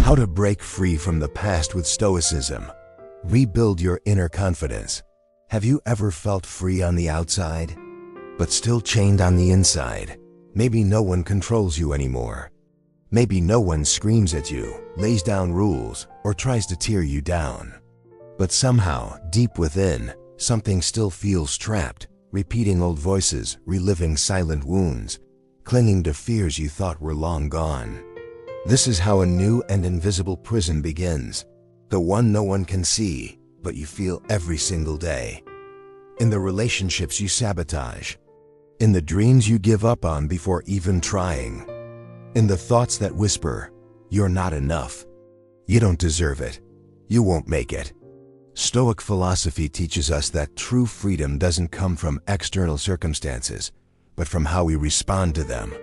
How to break free from the past with Stoicism. Rebuild your inner confidence. Have you ever felt free on the outside, but still chained on the inside? Maybe no one controls you anymore. Maybe no one screams at you, lays down rules, or tries to tear you down. But somehow, deep within, something still feels trapped, repeating old voices, reliving silent wounds, clinging to fears you thought were long gone. This is how a new and invisible prison begins, the one no one can see, but you feel every single day. In the relationships you sabotage, in the dreams you give up on before even trying, in the thoughts that whisper, "You're not enough. You don't deserve it. You won't make it." Stoic philosophy teaches us that true freedom doesn't come from external circumstances, but from how we respond to them.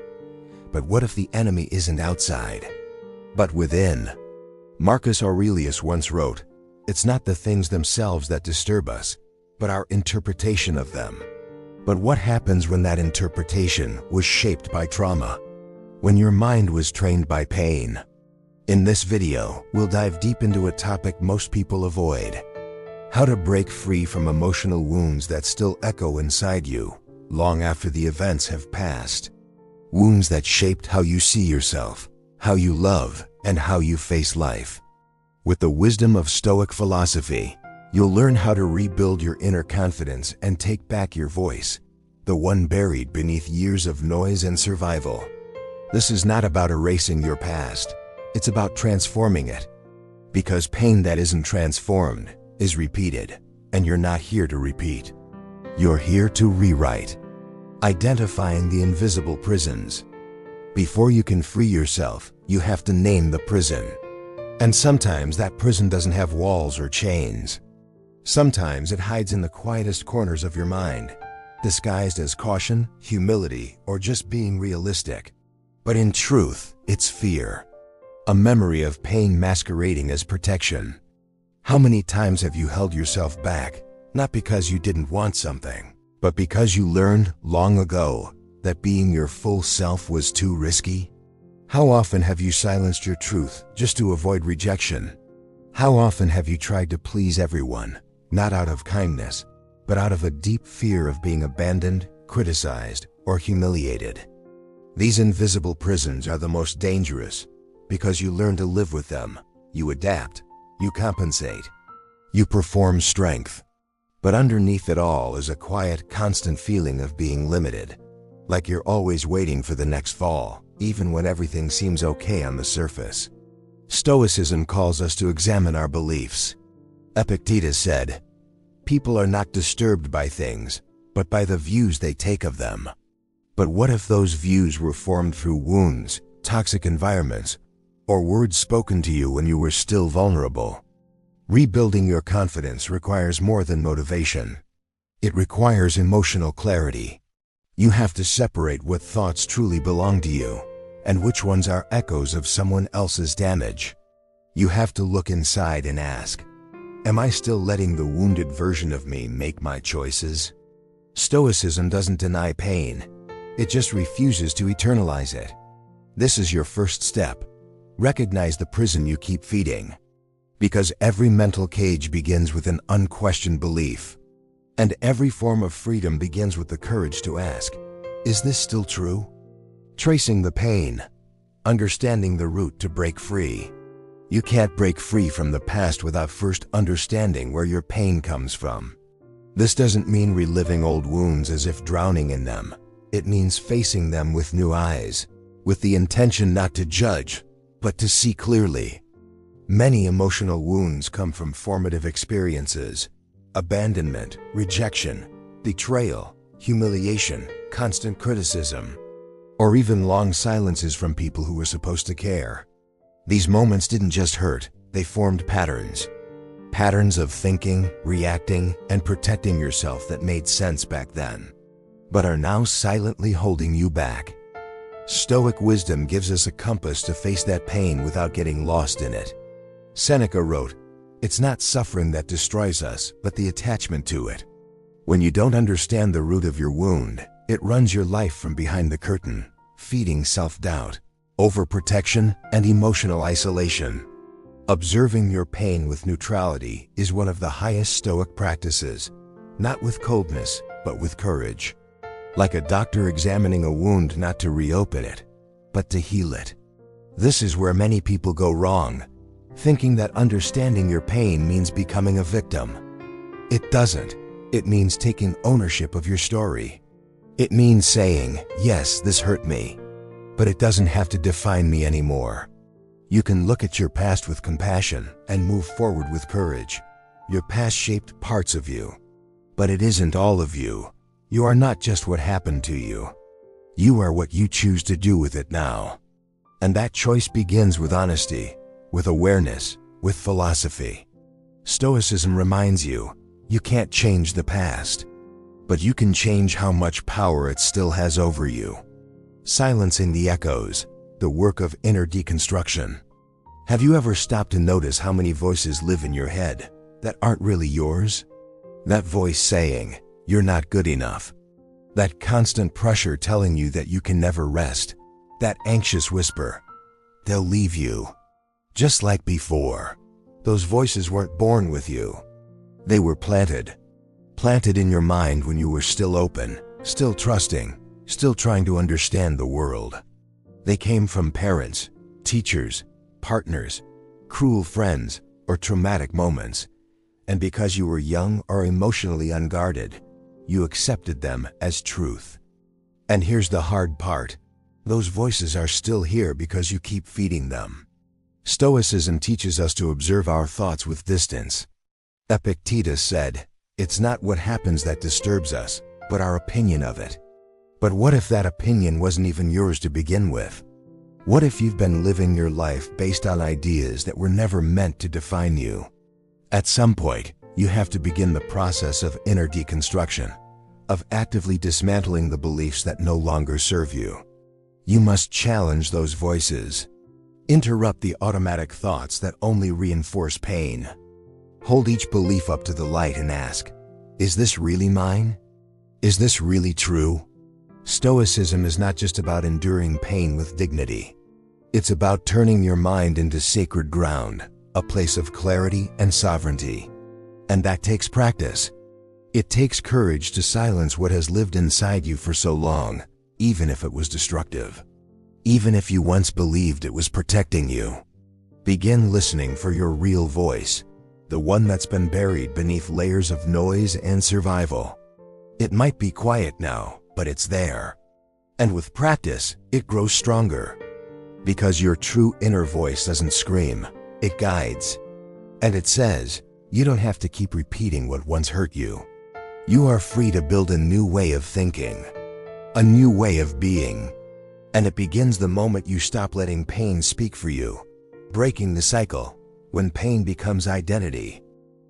But what if the enemy isn't outside, but within? Marcus Aurelius once wrote, "It's not the things themselves that disturb us, but our interpretation of them." But what happens when that interpretation was shaped by trauma? When your mind was trained by pain? In this video, we'll dive deep into a topic most people avoid. How to break free from emotional wounds that still echo inside you, long after the events have passed. Wounds that shaped how you see yourself, how you love, and how you face life. With the wisdom of Stoic philosophy, you'll learn how to rebuild your inner confidence and take back your voice, the one buried beneath years of noise and survival. This is not about erasing your past, it's about transforming it. Because pain that isn't transformed is repeated, and you're not here to repeat. You're here to rewrite. Identifying the invisible prisons. Before you can free yourself, you have to name the prison. And sometimes that prison doesn't have walls or chains. Sometimes it hides in the quietest corners of your mind, disguised as caution, humility, or just being realistic. But in truth, it's fear. A memory of pain masquerading as protection. How many times have you held yourself back, not because you didn't want something, but because you learned long ago that being your full self was too risky? How often have you silenced your truth just to avoid rejection? How often have you tried to please everyone, not out of kindness, but out of a deep fear of being abandoned, criticized, or humiliated? These invisible prisons are the most dangerous because you learn to live with them. You adapt, you compensate, you perform strength. But underneath it all is a quiet, constant feeling of being limited, like you're always waiting for the next fall, even when everything seems okay on the surface. Stoicism calls us to examine our beliefs. Epictetus said, "People are not disturbed by things, but by the views they take of them." But what if those views were formed through wounds, toxic environments, or words spoken to you when you were still vulnerable? Rebuilding your confidence requires more than motivation. It requires emotional clarity. You have to separate what thoughts truly belong to you, and which ones are echoes of someone else's damage. You have to look inside and ask, am I still letting the wounded version of me make my choices? Stoicism doesn't deny pain, it just refuses to eternalize it. This is your first step. Recognize the prison you keep feeding. Because every mental cage begins with an unquestioned belief. And every form of freedom begins with the courage to ask, is this still true? Tracing the pain, understanding the route to break free. You can't break free from the past without first understanding where your pain comes from. This doesn't mean reliving old wounds as if drowning in them. It means facing them with new eyes, with the intention not to judge, but to see clearly. Many emotional wounds come from formative experiences: abandonment, rejection, betrayal, humiliation, constant criticism, or even long silences from people who were supposed to care. These moments didn't just hurt, they formed patterns. Patterns of thinking, reacting, and protecting yourself that made sense back then, but are now silently holding you back. Stoic wisdom gives us a compass to face that pain without getting lost in it. Seneca wrote, "It's not suffering that destroys us, but the attachment to it." When you don't understand the root of your wound, it runs your life from behind the curtain, feeding self-doubt, overprotection, and emotional isolation. Observing your pain with neutrality is one of the highest Stoic practices, not with coldness, but with courage. Like a doctor examining a wound not to reopen it, but to heal it. This is where many people go wrong, thinking that understanding your pain means becoming a victim. It doesn't. It means taking ownership of your story. It means saying, yes, this hurt me, but it doesn't have to define me anymore. You can look at your past with compassion and move forward with courage. Your past shaped parts of you, but it isn't all of you. You are not just what happened to you. You are what you choose to do with it now. And that choice begins with honesty, with awareness, with philosophy. Stoicism reminds you, you can't change the past, but you can change how much power it still has over you. Silencing the echoes, the work of inner deconstruction. Have you ever stopped to notice how many voices live in your head that aren't really yours? That voice saying, you're not good enough. That constant pressure telling you that you can never rest. That anxious whisper, they'll leave you. Just like before, those voices weren't born with you. They were planted in your mind when you were still open, still trusting, still trying to understand the world. They came from parents, teachers, partners, cruel friends, or traumatic moments. And because you were young or emotionally unguarded, you accepted them as truth. And here's the hard part. Those voices are still here because you keep feeding them. Stoicism teaches us to observe our thoughts with distance. Epictetus said, it's not what happens that disturbs us, but our opinion of it. But what if that opinion wasn't even yours to begin with? What if you've been living your life based on ideas that were never meant to define you? At some point, you have to begin the process of inner deconstruction, of actively dismantling the beliefs that no longer serve you. You must challenge those voices. Interrupt the automatic thoughts that only reinforce pain. Hold each belief up to the light and ask, is this really mine? Is this really true? Stoicism is not just about enduring pain with dignity. It's about turning your mind into sacred ground, a place of clarity and sovereignty. And that takes practice. It takes courage to silence what has lived inside you for so long, even if it was destructive. Even if you once believed it was protecting you. Begin listening for your real voice, the one that's been buried beneath layers of noise and survival. It might be quiet now, but it's there. And with practice, it grows stronger. Because your true inner voice doesn't scream, it guides. And it says, you don't have to keep repeating what once hurt you. You are free to build a new way of thinking, a new way of being. And it begins the moment you stop letting pain speak for you, breaking the cycle. When pain becomes identity,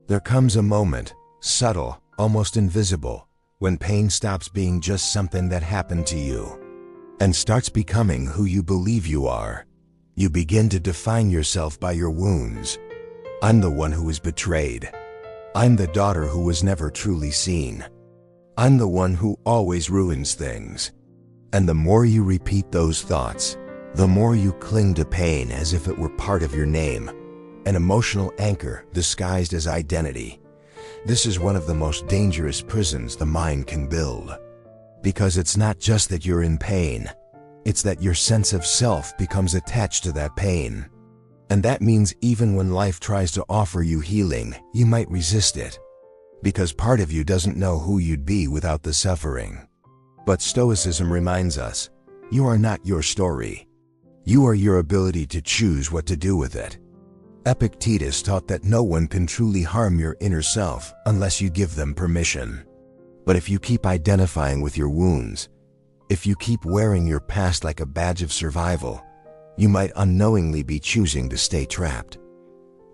there comes a moment, subtle, almost invisible, when pain stops being just something that happened to you and starts becoming who you believe you are. You begin to define yourself by your wounds. I'm the one who was betrayed. I'm the daughter who was never truly seen. I'm the one who always ruins things. And the more you repeat those thoughts, the more you cling to pain as if it were part of your name, an emotional anchor disguised as identity. This is one of the most dangerous prisons the mind can build. Because it's not just that you're in pain, it's that your sense of self becomes attached to that pain. And that means even when life tries to offer you healing, you might resist it. Because part of you doesn't know who you'd be without the suffering. But Stoicism reminds us, you are not your story. You are your ability to choose what to do with it. Epictetus taught that no one can truly harm your inner self unless you give them permission. But if you keep identifying with your wounds, if you keep wearing your past like a badge of survival, you might unknowingly be choosing to stay trapped.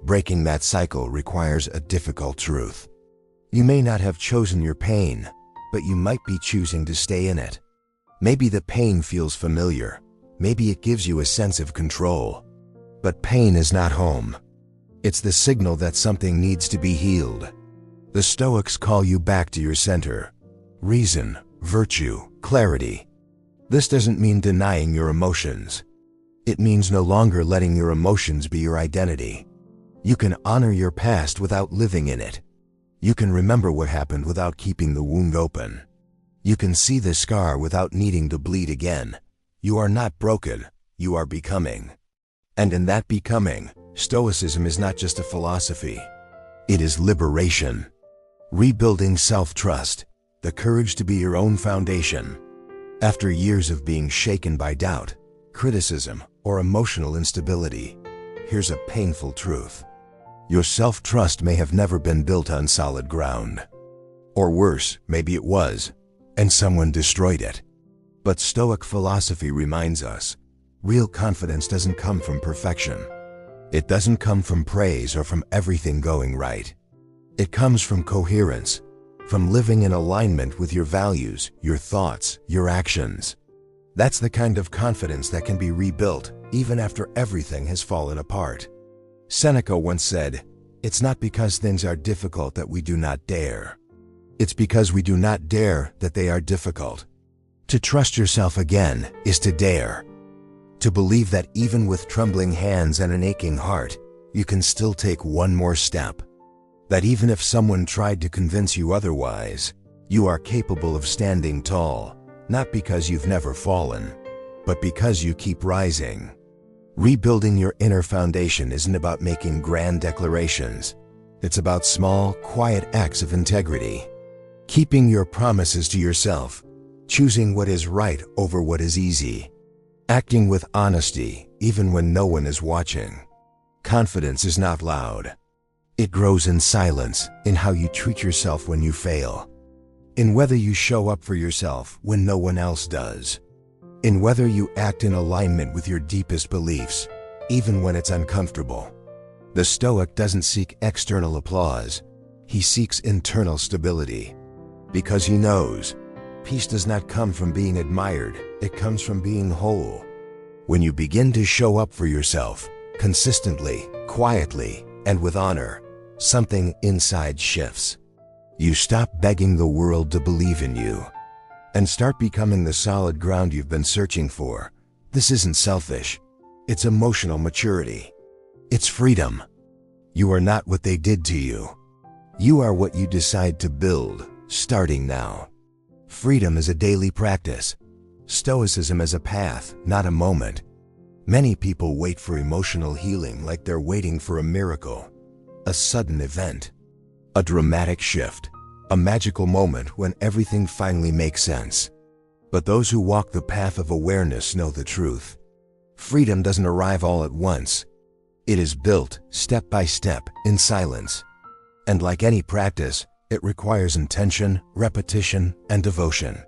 Breaking that cycle requires a difficult truth. You may not have chosen your pain, but you might be choosing to stay in it. Maybe the pain feels familiar. Maybe it gives you a sense of control. But pain is not home. It's the signal that something needs to be healed. The Stoics call you back to your center. Reason, virtue, clarity. This doesn't mean denying your emotions. It means no longer letting your emotions be your identity. You can honor your past without living in it. You can remember what happened without keeping the wound open. You can see the scar without needing to bleed again. You are not broken, you are becoming. And in that becoming, Stoicism is not just a philosophy. It is liberation. Rebuilding self-trust, the courage to be your own foundation. After years of being shaken by doubt, criticism, or emotional instability, here's a painful truth. Your self-trust may have never been built on solid ground. Or worse, maybe it was, and someone destroyed it. But Stoic philosophy reminds us, real confidence doesn't come from perfection. It doesn't come from praise or from everything going right. It comes from coherence, from living in alignment with your values, your thoughts, your actions. That's the kind of confidence that can be rebuilt even after everything has fallen apart. Seneca once said, "It's not because things are difficult that we do not dare. It's because we do not dare that they are difficult." To trust yourself again is to dare. To believe that even with trembling hands and an aching heart, you can still take one more step. That even if someone tried to convince you otherwise, you are capable of standing tall, not because you've never fallen, but because you keep rising. Rebuilding your inner foundation isn't about making grand declarations. It's about small, quiet acts of integrity. Keeping your promises to yourself, choosing what is right over what is easy, acting with honesty even when no one is watching. Confidence is not loud. It grows in silence, in how you treat yourself when you fail, in whether you show up for yourself when no one else does, in whether you act in alignment with your deepest beliefs, even when it's uncomfortable. The Stoic doesn't seek external applause. He seeks internal stability, because he knows peace does not come from being admired, it comes from being whole. When you begin to show up for yourself, consistently, quietly, and with honor, something inside shifts. You stop begging the world to believe in you, and start becoming the solid ground you've been searching for. This isn't selfish. It's emotional maturity. It's freedom. You are not what they did to you. You are what you decide to build, starting now. Freedom is a daily practice. Stoicism is a path, not a moment. Many people wait for emotional healing like they're waiting for a miracle, a sudden event, a dramatic shift, a magical moment when everything finally makes sense. But those who walk the path of awareness know the truth. Freedom doesn't arrive all at once. It is built step by step in silence. And like any practice, it requires intention, repetition, and devotion.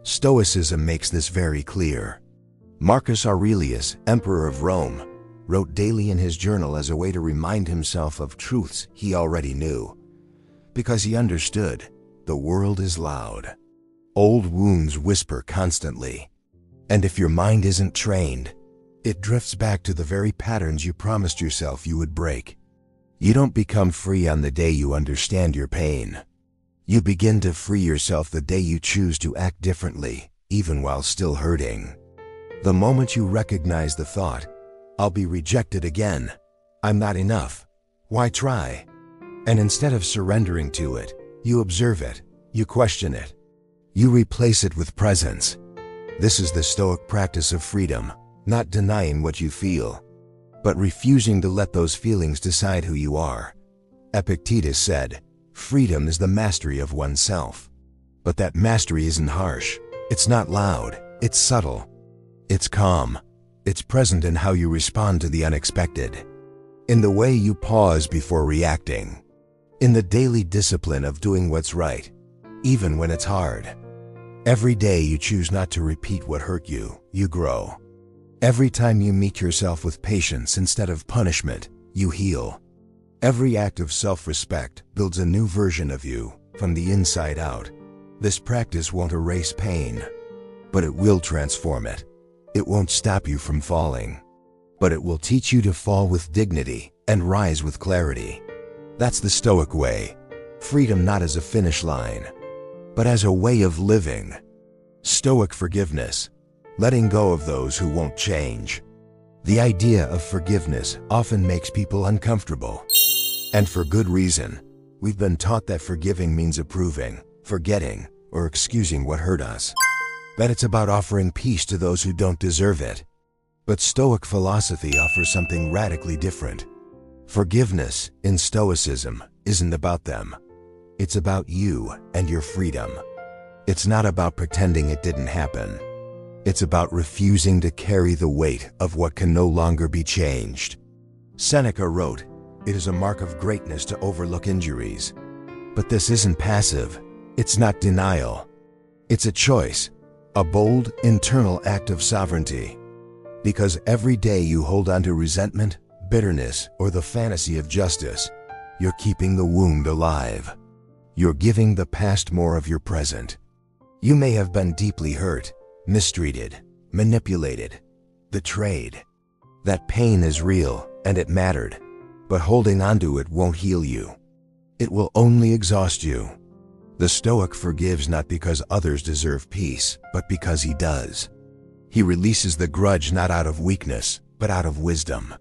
Stoicism makes this very clear. Marcus Aurelius, Emperor of Rome, wrote daily in his journal as a way to remind himself of truths he already knew. Because he understood, the world is loud. Old wounds whisper constantly. And if your mind isn't trained, it drifts back to the very patterns you promised yourself you would break. You don't become free on the day you understand your pain. You begin to free yourself the day you choose to act differently, even while still hurting. The moment you recognize the thought, "I'll be rejected again. I'm not enough. Why try?" And instead of surrendering to it, you observe it, you question it, you replace it with presence. This is the Stoic practice of freedom, not denying what you feel, but refusing to let those feelings decide who you are. Epictetus said, "Freedom is the mastery of oneself." But that mastery isn't harsh. It's not loud. It's subtle. It's calm. It's present in how you respond to the unexpected, in the way you pause before reacting, in the daily discipline of doing what's right, even when it's hard. Every day you choose not to repeat what hurt you, you grow. Every time you meet yourself with patience instead of punishment, you heal. Every act of self-respect builds a new version of you, from the inside out. This practice won't erase pain, but it will transform it. It won't stop you from falling, but it will teach you to fall with dignity and rise with clarity. That's the Stoic way. Freedom not as a finish line, but as a way of living. Stoic forgiveness, letting go of those who won't change. The idea of forgiveness often makes people uncomfortable. And for good reason. We've been taught that forgiving means approving, forgetting, or excusing what hurt us. That it's about offering peace to those who don't deserve it. But Stoic philosophy offers something radically different. Forgiveness, in Stoicism, isn't about them. It's about you and your freedom. It's not about pretending it didn't happen. It's about refusing to carry the weight of what can no longer be changed. Seneca wrote, "It is a mark of greatness to overlook injuries." But this isn't passive. It's not denial. It's a choice, a bold, internal act of sovereignty. Because every day you hold on to resentment, bitterness, or the fantasy of justice, you're keeping the wound alive. You're giving the past more of your present. You may have been deeply hurt, mistreated, manipulated, betrayed. That pain is real, and it mattered. But holding onto it won't heal you. It will only exhaust you. The Stoic forgives not because others deserve peace, but because he does. He releases the grudge not out of weakness, but out of wisdom.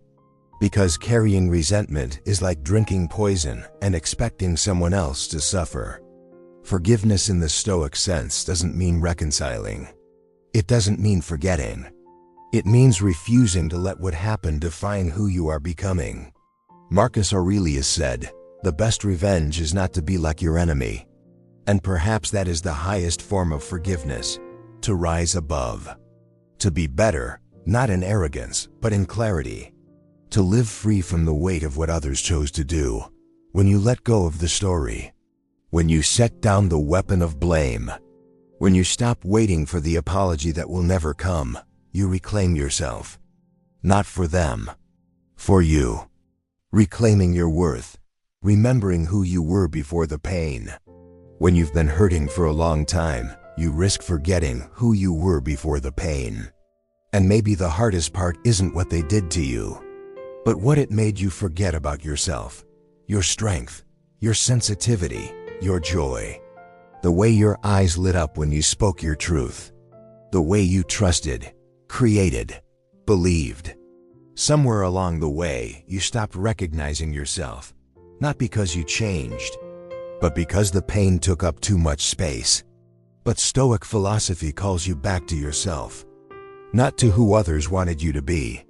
Because carrying resentment is like drinking poison and expecting someone else to suffer. Forgiveness in the Stoic sense doesn't mean reconciling. It doesn't mean forgetting. It means refusing to let what happened define who you are becoming. Marcus Aurelius said, "The best revenge is not to be like your enemy." And perhaps that is the highest form of forgiveness, to rise above. To be better, not in arrogance, but in clarity. To live free from the weight of what others chose to do. When you let go of the story. When you set down the weapon of blame. When you stop waiting for the apology that will never come, you reclaim yourself. Not for them. For you. Reclaiming your worth. Remembering who you were before the pain. When you've been hurting for a long time, you risk forgetting who you were before the pain. And maybe the hardest part isn't what they did to you, but what it made you forget about yourself, your strength, your sensitivity, your joy. The way your eyes lit up when you spoke your truth. The way you trusted, created, believed. Somewhere along the way, you stopped recognizing yourself, not because you changed, but because the pain took up too much space. But Stoic philosophy calls you back to yourself. Not to who others wanted you to be.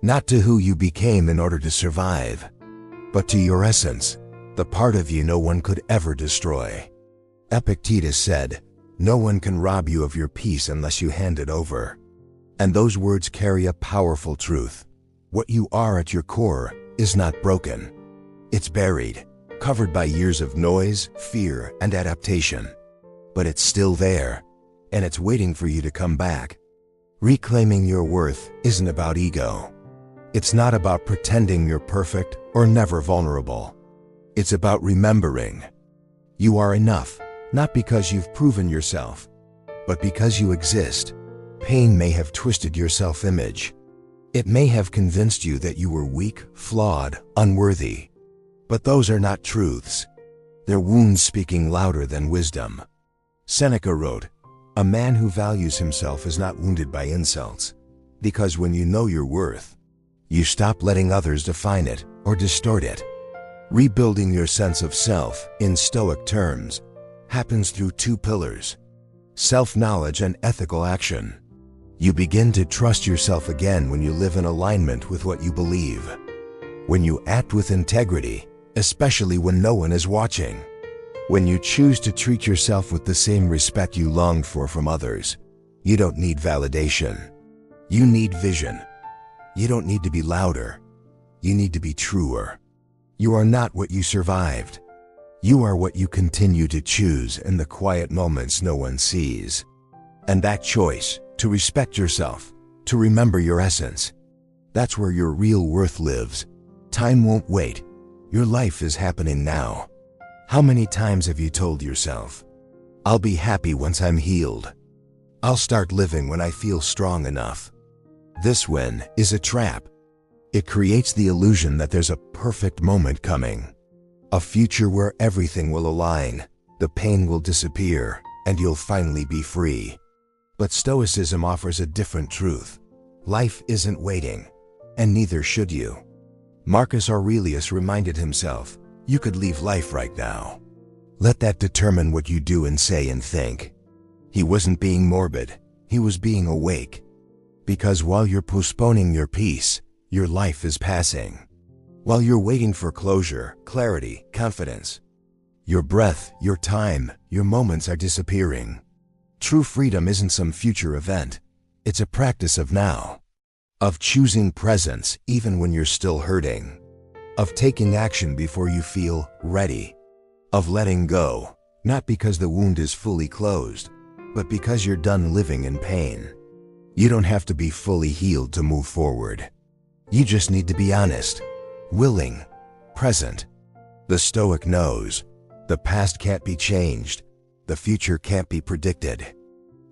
Not to who you became in order to survive. But to your essence, the part of you no one could ever destroy. Epictetus said, "No one can rob you of your peace unless you hand it over." And those words carry a powerful truth. What you are at your core is not broken. It's buried, covered by years of noise, fear, and adaptation. But it's still there, and it's waiting for you to come back. Reclaiming your worth isn't about ego. It's not about pretending you're perfect or never vulnerable. It's about remembering. You are enough, not because you've proven yourself, but because you exist. Pain may have twisted your self-image. It may have convinced you that you were weak, flawed, unworthy. But those are not truths. They're wounds speaking louder than wisdom. Seneca wrote, "A man who values himself is not wounded by insults, because when you know your worth, you stop letting others define it or distort it." Rebuilding your sense of self, in Stoic terms, happens through two pillars: self-knowledge and ethical action. You begin to trust yourself again when you live in alignment with what you believe. When you act with integrity, especially when no one is watching. When you choose to treat yourself with the same respect you longed for from others. You don't need validation. You need vision. You don't need to be louder. You need to be truer. You are not what you survived. You are what you continue to choose in the quiet moments no one sees. And that choice, to respect yourself, to remember your essence, that's where your real worth lives. Time won't wait. Your life is happening now. How many times have you told yourself, "I'll be happy once I'm healed. I'll start living when I feel strong enough"? This "when" is a trap. It creates the illusion that there's a perfect moment coming. A future where everything will align, the pain will disappear, and you'll finally be free. But Stoicism offers a different truth. Life isn't waiting. and neither should you. Marcus Aurelius reminded himself, you could leave life right now. Let that determine what you do and say and think. He wasn't being morbid, he was being awake. Because while you're postponing your peace, your life is passing. While you're waiting for closure, clarity, confidence, your breath, your time, your moments are disappearing. True freedom isn't some future event. It's a practice of now. Of choosing presence even when you're still hurting. Of taking action before you feel ready. Of letting go, not because the wound is fully closed, but because you're done living in pain. You don't have to be fully healed to move forward. You just need to be honest, willing, present. The Stoic knows, the past can't be changed, the future can't be predicted.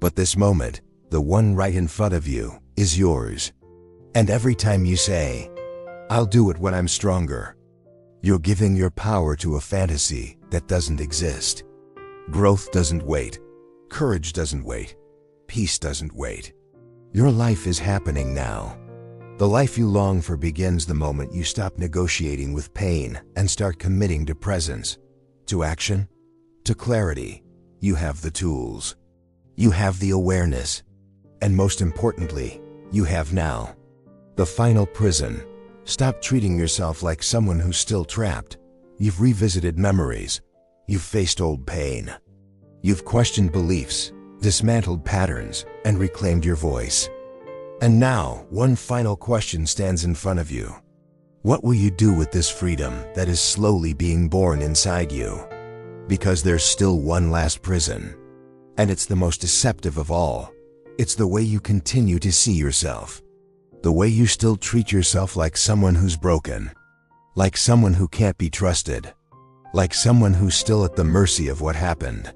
But this moment, the one right in front of you, is yours. And every time you say, I'll do it when I'm stronger, you're giving your power to a fantasy that doesn't exist. Growth doesn't wait. Courage doesn't wait. Peace doesn't wait. Your life is happening now. The life you long for begins the moment you stop negotiating with pain and start committing to presence, to action, to clarity. You have the tools. You have the awareness. And most importantly, you have now. The final prison. Stop treating yourself like someone who's still trapped. You've revisited memories. You've faced old pain. You've questioned beliefs, dismantled patterns, and reclaimed your voice. And now, one final question stands in front of you. What will you do with this freedom that is slowly being born inside you? Because there's still one last prison. And it's the most deceptive of all. It's the way you continue to see yourself. The way you still treat yourself like someone who's broken. Like someone who can't be trusted. Like someone who's still at the mercy of what happened.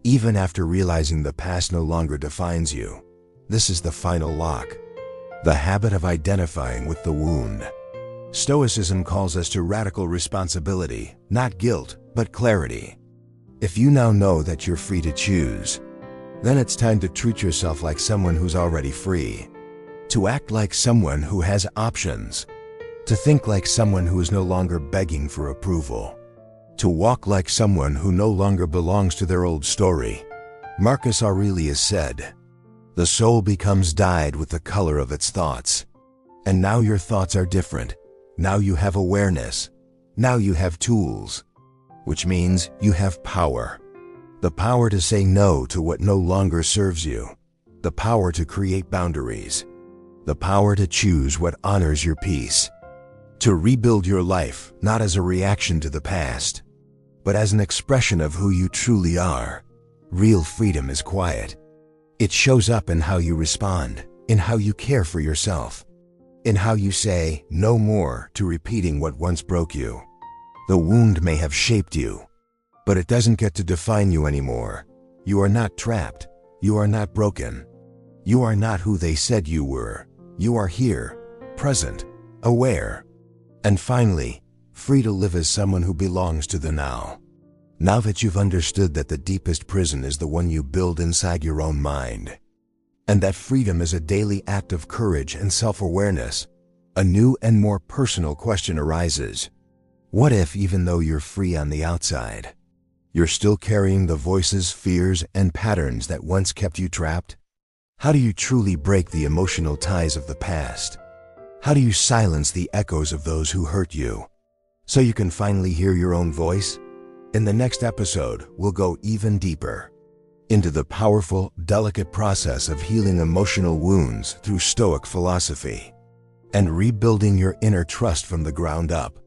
Even after realizing the past no longer defines you. This is the final lock. The habit of identifying with the wound. Stoicism calls us to radical responsibility, not guilt, but clarity. If you now know that you're free to choose, then it's time to treat yourself like someone who's already free. To act like someone who has options. To think like someone who is no longer begging for approval. To walk like someone who no longer belongs to their old story. Marcus Aurelius said, "The soul becomes dyed with the color of its thoughts." And now your thoughts are different. Now you have awareness. Now you have tools. Which means you have power. The power to say no to what no longer serves you. The power to create boundaries. The power to choose what honors your peace. To rebuild your life, not as a reaction to the past, but as an expression of who you truly are. Real freedom is quiet. It shows up in how you respond, in how you care for yourself, in how you say no more to repeating what once broke you. The wound may have shaped you, but it doesn't get to define you anymore. You are not trapped. You are not broken. You are not who they said you were. You are here, present, aware, and finally, free to live as someone who belongs to the now. Now that you've understood that the deepest prison is the one you build inside your own mind, and that freedom is a daily act of courage and self-awareness, a new and more personal question arises. What if, even though you're free on the outside, you're still carrying the voices, fears, and patterns that once kept you trapped? How do you truly break the emotional ties of the past? How do you silence the echoes of those who hurt you, so you can finally hear your own voice? In the next episode, we'll go even deeper into the powerful, delicate process of healing emotional wounds through Stoic philosophy and rebuilding your inner trust from the ground up.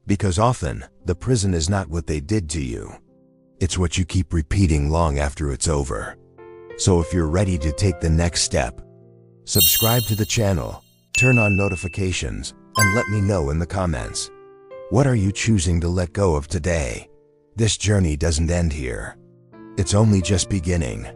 Because often, the prison is not what they did to you. It's what you keep repeating long after it's over. So if you're ready to take the next step, subscribe to the channel, turn on notifications, and let me know in the comments. What are you choosing to let go of today? This journey doesn't end here. It's only just beginning.